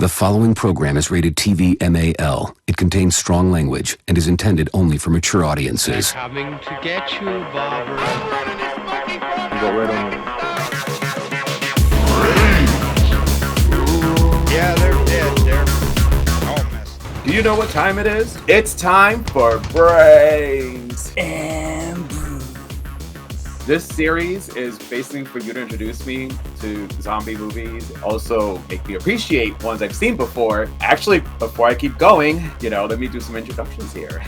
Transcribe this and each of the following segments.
The following program is rated TV MAL. It contains strong language and is intended only for mature audiences. They're coming to get you, Barbara. Go right on it. Yeah, they're dead. They're all messed up. Do you know what time it is? It's time for Brews And Brews. This series is basically for you to introduce me to zombie movies, also make me appreciate ones I've seen before. Actually, before I keep going, let me do some introductions here.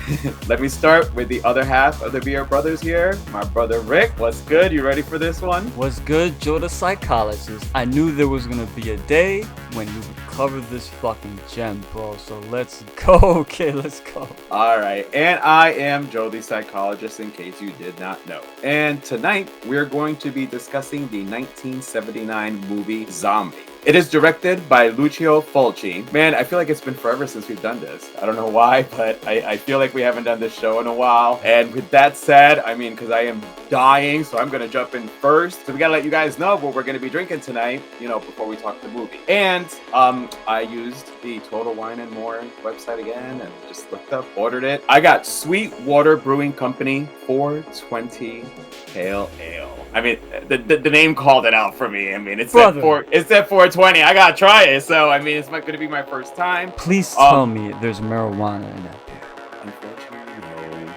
Let me start with the other half of the Beer Brothers here. My brother Rick, what's good? You ready for this one? What's good, Joe the psychologist? I knew there was gonna be a day when you would cover this fucking gem, bro. So let's go, okay, let's go. All right, and I am Joe the psychologist, in case you did not know. And tonight, we're going to be discussing the 1979 movie Zombie. It is directed by Lucio Fulci. Man, I feel like it's been forever since we've done this. I don't know why, but I feel like we haven't done this show in a while. And with that said, because I am dying, so I'm going to jump in first. So we got to let you guys know what we're going to be drinking tonight, before we talk the movie. And I used the Total Wine and More website again and just looked up, ordered it. I got Sweetwater Brewing Company 420 Pale Ale. The name called it out for me. It's at 420. I gotta try it. So it's not gonna be my first time. Please tell me there's marijuana in that beer. Unfortunately, no.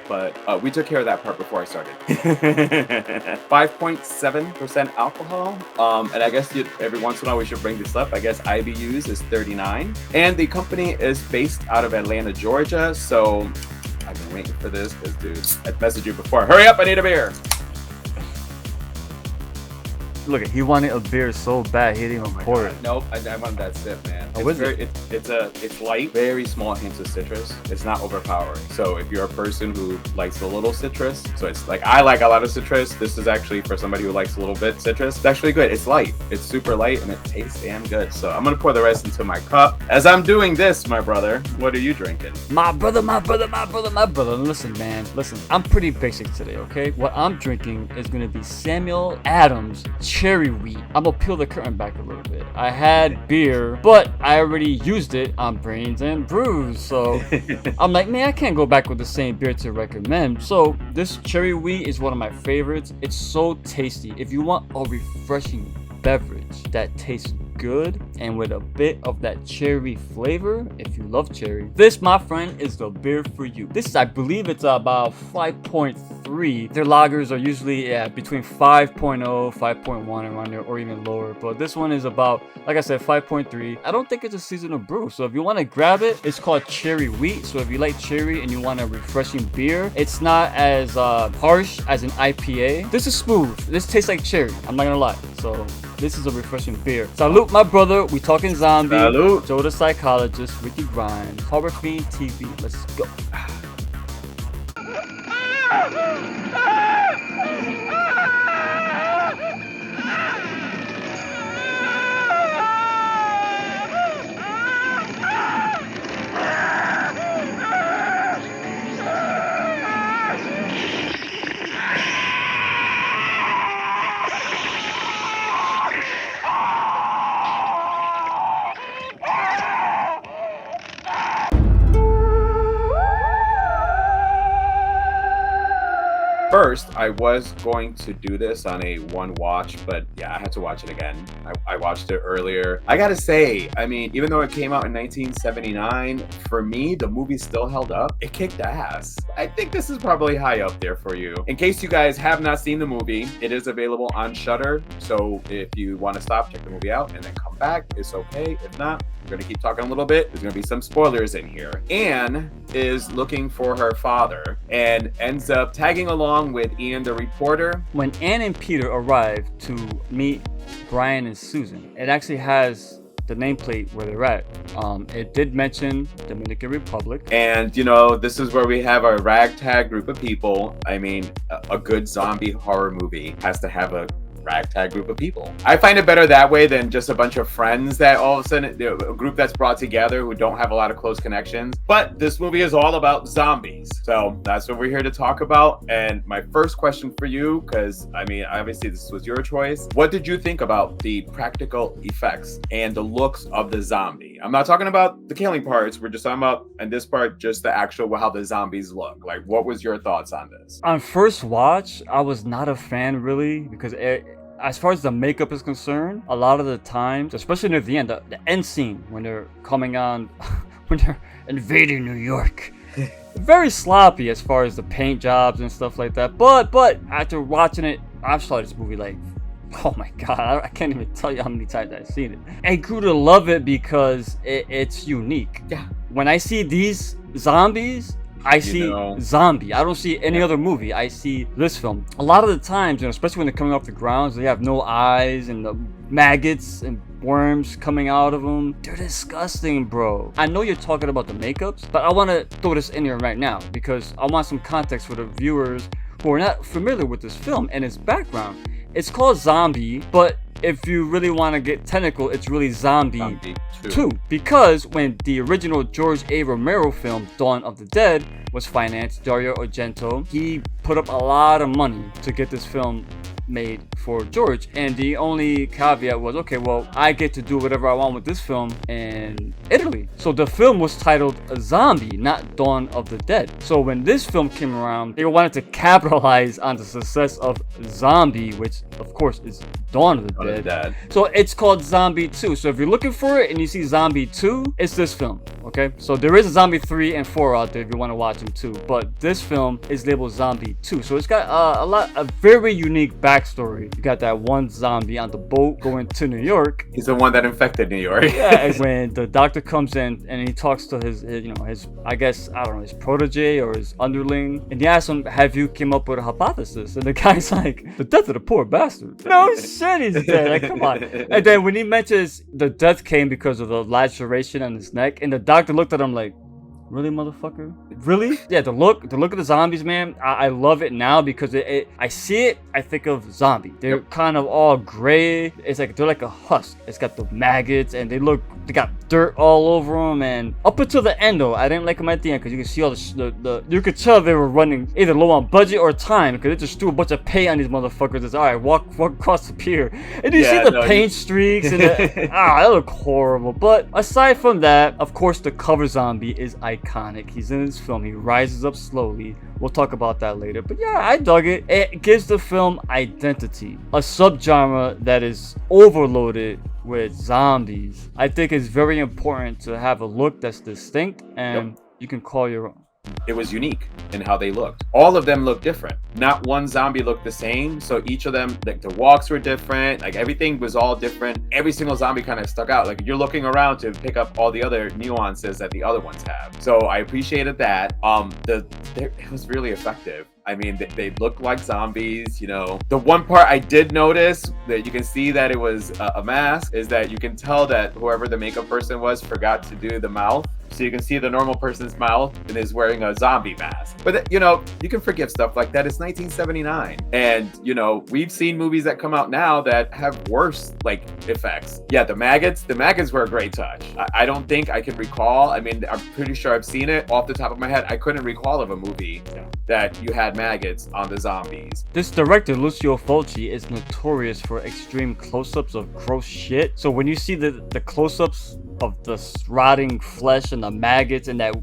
But we took care of that part before I started. 5.7% alcohol. And I guess every once in a while we should bring this up. I guess IBUs is 39. And the company is based out of Atlanta, Georgia. So I've been waiting for this because, dude, I messaged you before. Hurry up! I need a beer. Look, he wanted a beer so bad he didn't even pour it. Nope, I want that sip, man. It's light, very small hints of citrus. It's not overpowering. So if you're a person who likes a little citrus, so it's like I like a lot of citrus. This is actually for somebody who likes a little bit citrus. It's actually good. It's light. It's super light and it tastes damn good. So I'm gonna pour the rest into my cup. As I'm doing this, my brother, what are you drinking? My brother. Listen, man. Listen, I'm pretty basic today, okay? What I'm drinking is gonna be Samuel Adams cherry wheat. I'm gonna peel the curtain back a little bit. I had beer, but I already used it on Brains and Brews, so I'm like, man, I can't go back with the same beer to recommend. So this cherry wheat is one of my favorites. It's so tasty. If you want a refreshing beverage that tastes good and with a bit of that cherry flavor, if you love cherry, this, my friend, is the beer for you. This, I believe it's about 5.3. Their lagers are usually between 5.0, 5.1 around there, or even lower, but this one is about, like I said, 5.3. I don't think it's a seasonal brew, so if you want to grab it, it's called cherry wheat. So if you like cherry and you want a refreshing beer, it's not as harsh as an IPA. This is smooth. This tastes like cherry, I'm not gonna lie. So this is a refreshing beer. Salute, my brother. We talking zombie. Salute. Joe the psychologist, Ricky Grimes, Horror Fiend TV. Let's go. First, I was going to do this on a one watch, but yeah, I had to watch it again. I watched it earlier. I gotta say, even though it came out in 1979, for me, the movie still held up. It kicked ass. I think this is probably high up there for you. In case you guys have not seen the movie, it is available on Shudder. So if you want to stop, check the movie out, and then come back, it's okay. If not, we're gonna keep talking a little bit. There's gonna be some spoilers in here. Anne is looking for her father and ends up tagging along with Ian the reporter. When Anne and Peter arrive to meet Brian and Susan, it actually has the nameplate where they're at. It did mention Dominican Republic. And, this is where we have our ragtag group of people. A good zombie horror movie has to have a ragtag group of people. I find it better that way than just a bunch of friends that all of a sudden, a group that's brought together who don't have a lot of close connections. But this movie is all about zombies. So that's what we're here to talk about. And my first question for you, because obviously this was your choice. What did you think about the practical effects and the looks of the zombie? I'm not talking about the killing parts. We're just talking about, in this part, just the actual how the zombies look. Like, what was your thoughts on this? On first watch, I was not a fan really because as far as the makeup is concerned, a lot of the times, especially near the end, the end scene when they're coming on, when they're invading New York, very sloppy as far as the paint jobs and stuff like that. But after watching it, I've saw this movie like, oh my god, I can't even tell you how many times I've seen it. I grew to love it because it's unique. Yeah. When I see these zombies, I see zombie. I don't see any other movie. I see this film. A lot of the times, especially when they're coming off the grounds, they have no eyes and the maggots and worms coming out of them. They're disgusting, bro. I know you're talking about the makeups, but I want to throw this in here right now because I want some context for the viewers who are not familiar with this film and its background. It's called Zombie, but if you really want to get technical, it's really Zombie 2. Because when the original George A. Romero film, Dawn of the Dead, was financed, Dario Argento, he put up a lot of money to get this film made for George, and the only caveat was, okay, well, I get to do whatever I want with this film in Italy. So the film was titled Zombie, not Dawn of the Dead. So when this film came around, they wanted to capitalize on the success of Zombie, which of course is Dawn of the Dead. So it's called Zombie 2. So if you're looking for it and you see Zombie 2, it's this film, okay? So there is a Zombie 3 and 4 out there if you want to watch them too, but this film is labeled Zombie 2. So it's got a very unique backstory. You got that one zombie on the boat going to New York. He's the one that infected New York. Yeah, when the doctor comes in and he talks to his I guess, I don't know, his protege or his underling, and he asks him, have you came up with a hypothesis? And the guy's like, the death of the poor bastard. No shit, he's dead. Like, come on. And then when he mentions the death came because of the laceration on his neck, and the doctor looked at him like, really, motherfucker? Really? Yeah, the look of the zombies, man, I love it now because I see it, I think of zombie. They're kind of all gray. It's like they're like a husk. It's got the maggots and they got dirt all over them. And up until the end, though, I didn't like them at the end because you can see all you could tell they were running either low on budget or time because they just threw a bunch of paint on these motherfuckers. It's all right, walk across the pier, and you see the paint streaks and that look horrible. But aside from that, of course, the cover zombie is iconic. He's in this film. He rises up slowly. We'll talk about that later. But yeah, I dug it. It gives the film identity. A subgenre that is overloaded with zombies. I think it's very important to have a look that's distinct and you can call your own. It was unique in how they looked. All of them looked different. Not one zombie looked the same. So each of them, like the walks were different. Like everything was all different. Every single zombie kind of stuck out. Like you're looking around to pick up all the other nuances that the other ones have. So I appreciated that. It was really effective. I mean, they look like zombies, The one part I did notice that you can see that it was a mask is that you can tell that whoever the makeup person was forgot to do the mouth. So you can see the normal person's mouth and is wearing a zombie mask. But, you can forgive stuff like that. It's 1979. And, we've seen movies that come out now that have worse, effects. Yeah, the maggots were a great touch. I don't think I can recall. I mean, I'm pretty sure I've seen it off the top of my head. I couldn't recall of a movie that you had maggots on the zombies. This director, Lucio Fulci, is notorious for extreme close-ups of gross shit. So when you see the close-ups of the rotting flesh and the maggots and that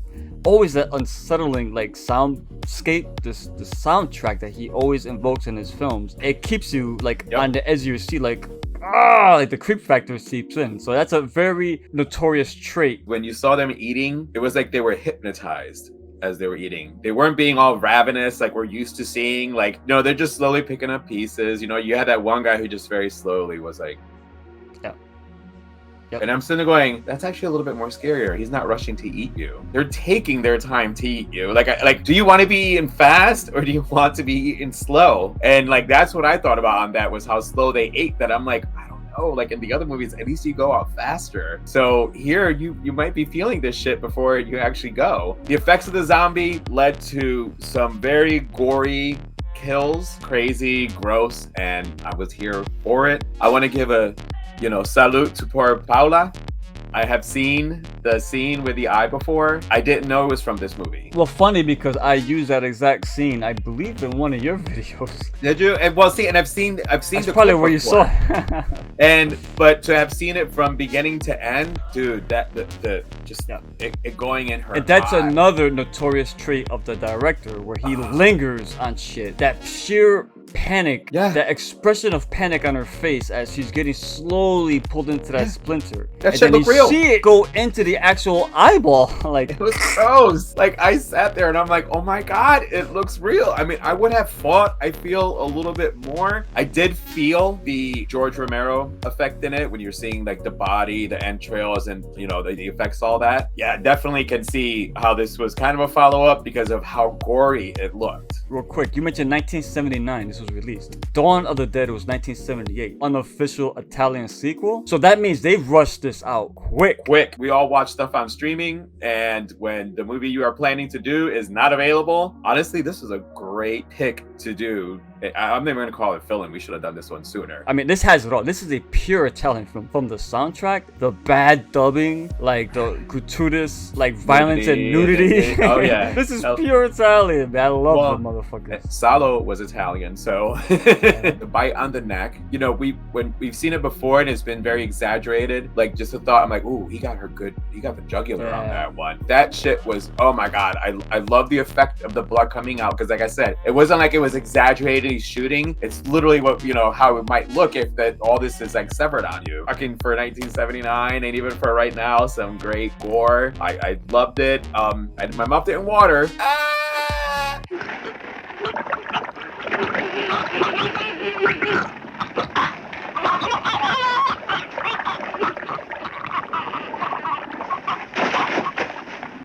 unsettling soundscape, the soundtrack that he always invokes in his films, it keeps you on the edge of your seat, the creep factor seeps in. So that's a very notorious trait. When you saw them eating, it was like they were hypnotized as they were eating. They weren't being all ravenous like we're used to seeing. They're just slowly picking up pieces. You had that one guy who just very slowly was like, Yep. And I'm sitting there going, that's actually a little bit more scarier. He's not rushing to eat you. They're taking their time to eat you. Do you want to be eaten fast or do you want to be eaten slow? And that's what I thought about on that was how slow they ate that. I'm like, I don't know. In the other movies, at least you go out faster. So here you might be feeling this shit before you actually go. The effects of the zombie led to some very gory kills, crazy, gross, and I was here for it. I want to give a salute to poor Paula. I have seen the scene with the eye before. I didn't know it was from this movie. Well, funny because I used that exact scene, I believe, in one of your videos. Did you? And well, see, and I've seen That's the probably clip where you before. saw it. But to have seen it from beginning to end, dude, that it going in her. And that's eye. another notorious trait of the director, where he lingers on shit. That sheer panic, Yeah. that expression of panic on her face as she's getting slowly pulled into that splinter. That and shit then look you real. see it go into the actual eyeball. Like, It was gross. Like I sat there and I'm like, oh my god, it looks real. I mean, I would have thought I feel a little bit more. I did feel the George Romero effect in it when you're seeing like the body, the entrails, and you know the effects, all that. Yeah, definitely can see how this was kind of a follow-up because of how gory it looked. real quick, you mentioned 1979 this was released. Dawn of the Dead was 1978, unofficial Italian sequel. So that means they've rushed this out quick. We all watch stuff on streaming, and when the movie you are planning to do is not available, honestly, this is a great pick to do. I'm not even gonna call it film. We should have done this one sooner. I mean, this has it all. This is a pure Italian film. From the soundtrack, the bad dubbing, like the gratuitous, like violence and nudity. Oh yeah, This is pure Italian, man. I love Well, the motherfuckers. Salo was Italian, so the bite on the neck. You know, when we've seen it before and it's been very exaggerated. Like just a thought, I'm like, ooh, he got the jugular on Yeah. that one. That shit was, oh my god. I love the effect of the blood coming out because, like I said, it wasn't like it was exaggerated. He's shooting. It's literally what how it might look if that all this is like severed on you. Fucking for 1979 and even for right now, some great gore. I loved it. My mouth didn't water. Ah!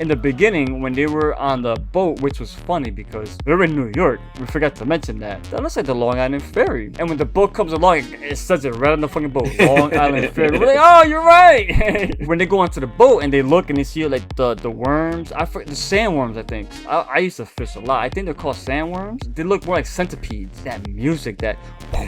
In the beginning, when they were on the boat, which was funny because they were in New York, we forgot to mention that. That looks like the Long Island Ferry. And when the boat comes along, it says it right on the fucking boat, Long Island Ferry. We're like, oh, you're right. When they go onto the boat and they look and they see like the worms, the sandworms, I think. I used to fish a lot. I think they're called sandworms. They look more like centipedes. That music, that you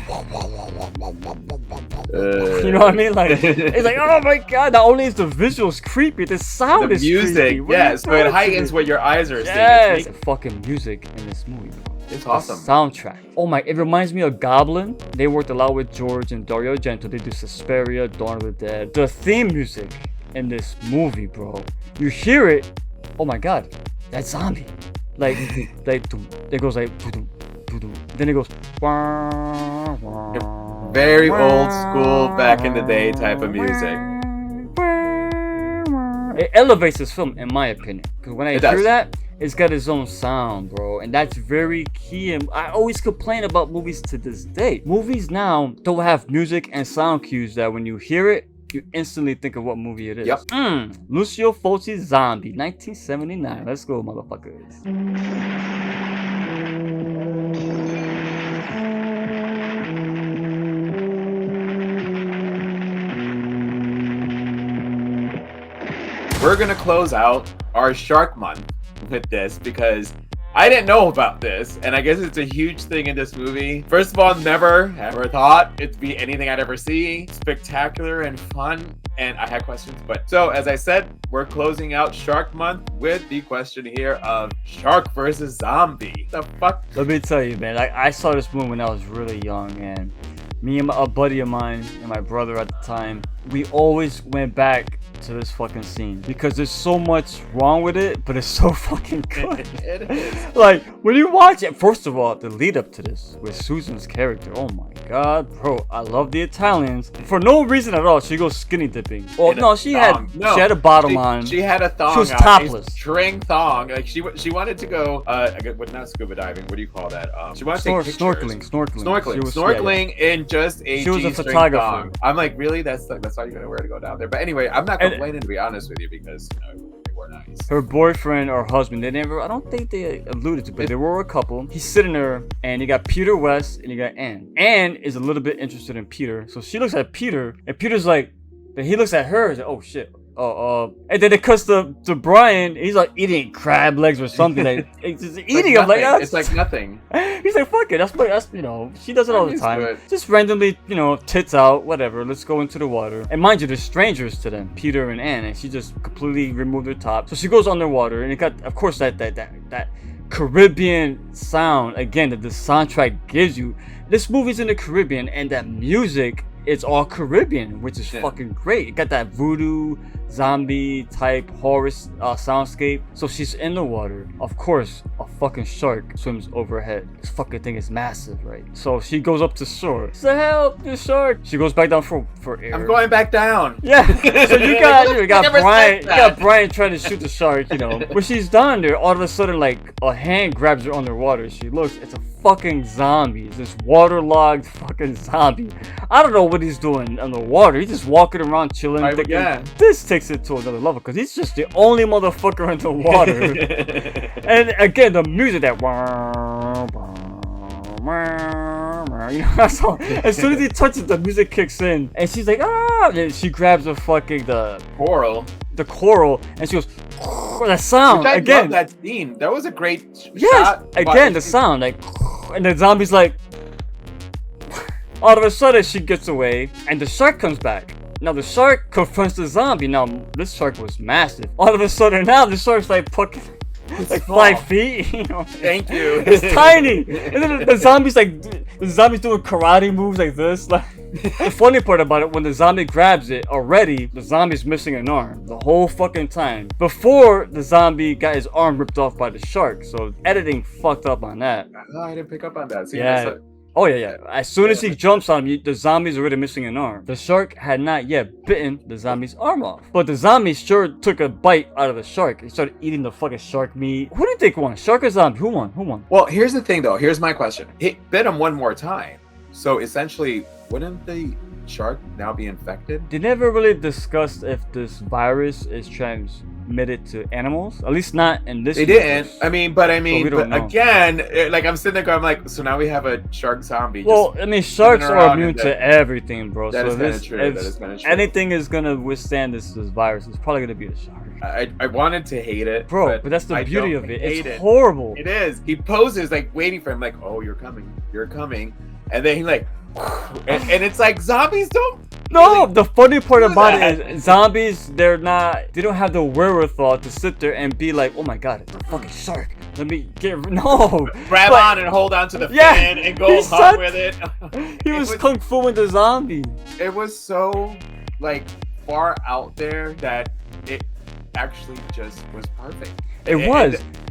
know what I mean? Like, it's like, oh my god, not only is the visuals creepy, the sound The is music, creepy. yes, so it heightens what your eyes are seeing. Yes, fucking music in this movie, bro. It's awesome. The soundtrack. Oh my, it reminds me of Goblin. They worked a lot with George and Dario Argento. They do Suspiria, Dawn of the Dead. The theme music in this movie, bro. You hear it, oh my god, that's zombie. Like, it goes like, then it goes, Very old school, back in the day type of music. It elevates this film, in my opinion. Because when I It hear does. that, it's got its own sound, bro. And that's very key. And I always complain about movies to this day. Movies now don't have music and sound cues that when you hear it, you instantly think of what movie it is. Yep. Lucio Fulci Zombie, 1979. Let's go, motherfuckers. We're gonna close out our Shark Month with this because I didn't know about this, and I guess it's a huge thing in this movie. First of all, never ever thought it'd be anything I'd ever see. Spectacular and fun, and I had questions. But so, as I said, we're closing out Shark Month with the question here of shark versus zombie. The fuck? Let me tell you, man. I saw this movie when I was really young, and me and a buddy of mine and my brother at the time, we always went back to this fucking scene because there's so much wrong with it, but it's so fucking good. It is. Like, when you watch it, first of all, the lead up to this with Susan's character, oh my god, bro, I love the Italians. For no reason at all, she goes skinny dipping. Oh In a no, she thong. had a bottom on. She had a thong. She was on, topless. A string thong. Like she wanted to go. Not scuba diving. What do you call that? She wanted to take pictures. Snorkeling. Snorkeling in just a She was a G-string photographer. thong. I'm like, really? That's all you're gonna wear to go down there? But anyway, I'm not complaining, to be honest with you, because they were nice. Her boyfriend or husband, I don't think they alluded to, but they were a couple. He's sitting there, and you got Peter West, and you got Anne. Anne is a little bit interested in Peter, so she looks at Peter, and Peter's like, he looks at her and says, oh shit, And then it cuts to Brian. He's like eating crab legs or something. Like he's just eating them. Like it's like nothing. He's like, fuck it. That's you know, she does it all the time. Good. Just randomly, you know, tits out, whatever. Let's go into the water. And mind you, there's strangers to them, Peter and Anne, and she just completely removed her top. So she goes underwater, and it got, of course, that Caribbean sound again that the soundtrack gives you. This movie's in the Caribbean, and that music, it's all Caribbean, which is fucking great. It got that voodoo, zombie type horror soundscape. So she's in the water. Of course, a fucking shark swims overhead. This fucking thing is massive, right? So she goes up to shore. So help, the shark. She goes back down for air. I'm going back down. Yeah. So you got Brian trying to shoot the shark, you know. When she's down there, all of a sudden, like, a hand grabs her underwater. She looks, it's a fucking zombie. It's this waterlogged fucking zombie. I don't know what he's doing underwater. He's just walking around chilling. This takes it to another level because he's just the only motherfucker in the water. And again, the music that you know, so as soon as he touches, the music kicks in, and she's like, ah! And she grabs the coral, and she goes, that sound I again. Love that scene. That was a great shot. Again, the sound, like, and the zombie's like, all of a sudden she gets away, and the shark comes back. Now the shark confronts the zombie. Now this shark was massive. All of a sudden now the shark's like fucking like 5 feet. You know? Thank you. It's tiny. And then the zombie's doing karate moves like this. Like, the funny part about it, when the zombie grabs it, already the zombie's missing an arm the whole fucking time. Before the zombie got his arm ripped off by the shark. So editing fucked up on that. Oh, I didn't pick up on that. See, yeah. Oh yeah. As soon as he jumps on him, the zombie's already missing an arm. The shark had not yet bitten the zombie's arm off. But the zombie sure took a bite out of the shark. He started eating the fucking shark meat. Who do you think won? Shark or zombie? Who won? Well, here's the thing though. Here's my question. He bit him one more time. So essentially, wouldn't the shark now be infected? They never really discussed if this virus is transmitted to animals. At least not in this. They universe. didn't. But again, like I'm sitting there going, I'm like, so now we have a shark zombie. Well, I mean, sharks are immune to everything, bro. That so is kind of true. Anything is gonna withstand this virus. It's probably gonna be a shark. I wanted to hate it, bro, but that's the beauty of it. It's horrible. It is. He poses like waiting for him, like, oh, you're coming, and then he like. And it's like zombies don't. No, the funny part about it is zombies. They don't have the wherewithal to sit there and be like, oh my god, it's a fucking shark. Let me grab on and hold on to the fin and go hard with it. He was kung fu with the zombie. It was so like far out there that it actually just was perfect.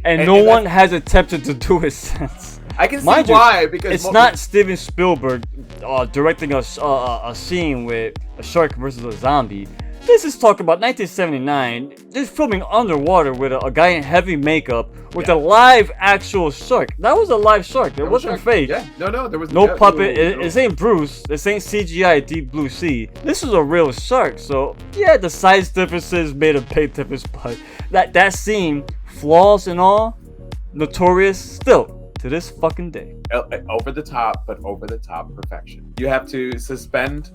And no one has attempted to do it since. I can see why, because it's not Steven Spielberg directing a scene with a shark versus a zombie. This is talking about 1979. They're filming underwater with a guy in heavy makeup with a live actual shark. That was a live shark. It wasn't fake. Yeah, no, there was no puppet. This ain't Bruce. This ain't CGI Deep Blue Sea. This is a real shark. So yeah, the size differences made a big difference, but that scene, flaws and all, notorious still. To this fucking day. Over the top perfection. You have to suspend,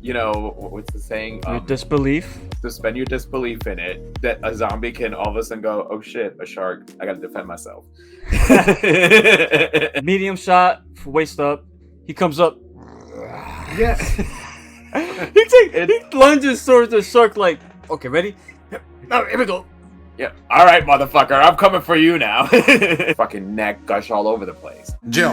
what's the saying? Your disbelief. Suspend your disbelief in it that a zombie can all of a sudden go, oh shit, a shark. I gotta defend myself. Medium shot, waist up. He comes up. Yeah. he lunges towards the shark like, okay, ready? All right, here we go. Yeah. All right, motherfucker. I'm coming for you now. Fucking neck gush all over the place. Jill,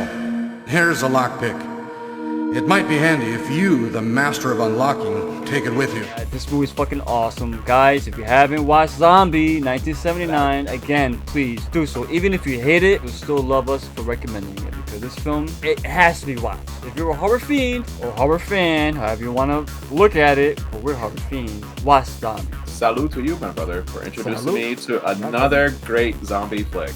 here's a lockpick. It might be handy if you, the master of unlocking, take it with you. This movie's fucking awesome. Guys, if you haven't watched Zombie 1979, again, please do so. Even if you hate it, you'll still love us for recommending it. Because this film, it has to be watched. If you're a horror fiend or horror fan, however you want to look at it, but we're horror fiends, watch Zombie. Salute to you, my brother, for introducing me to another great zombie flick.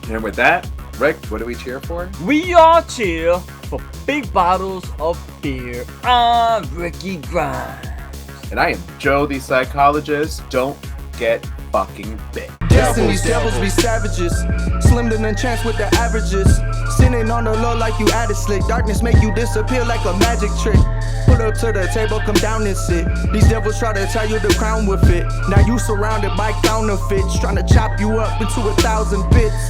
And with that, Rick, what do we cheer for? We all cheer for big bottles of beer. I'm Ricky Grimes. And I am Joe, the psychologist. Don't get fucking bit. Guessing these devils be savages, slimmer than chance with the averages. Sitting on the low like you added slick. Darkness make you disappear like a magic trick. Pull up to the table, come down and sit. These devils try to tie you the crown with it. Now you surrounded by counterfeits, trying to chop you up into 1,000 bits.